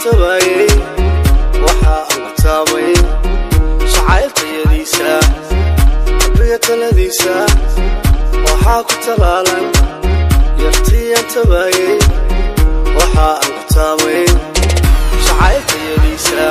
tabayay waxa aan taabay shacaylkayadiisa qalbiga taladiisa waxa ku talaalan yartii aan tabayay waxa aan taabay shacaylkayadiisa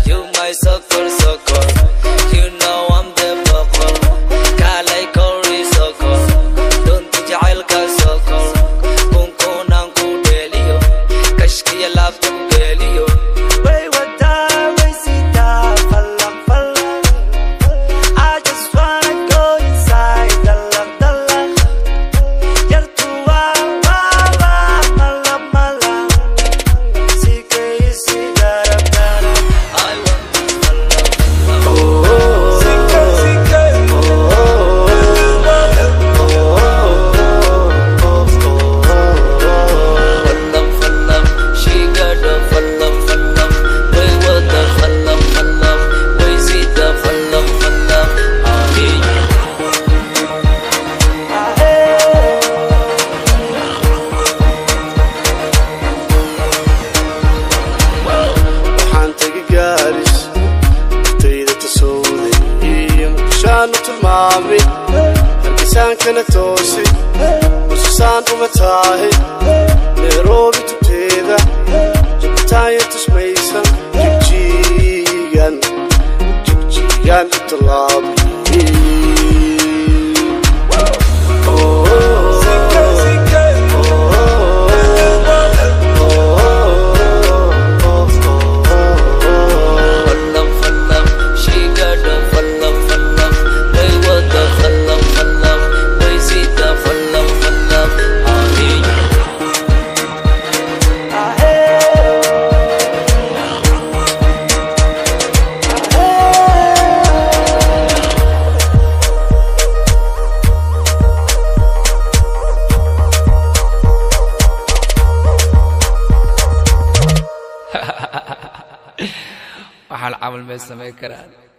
You my soccer, you know I'm the vocal. Kalay Corey soccer, don't tijal ka soccer. Kung kunang kudelio, kashkiya love to delio. Way wada, way sita, falak falak. I just wanna go inside, dalak dalak. Yartua wa wa, malak malak. Sike isi darab darab. Mami, Hargeysan kana toosi Usaan uma tahay Nairobi tubteeda Jabitaaya tusmaysan Jigjigan talaabi waxaan camal meesha sameyn karaa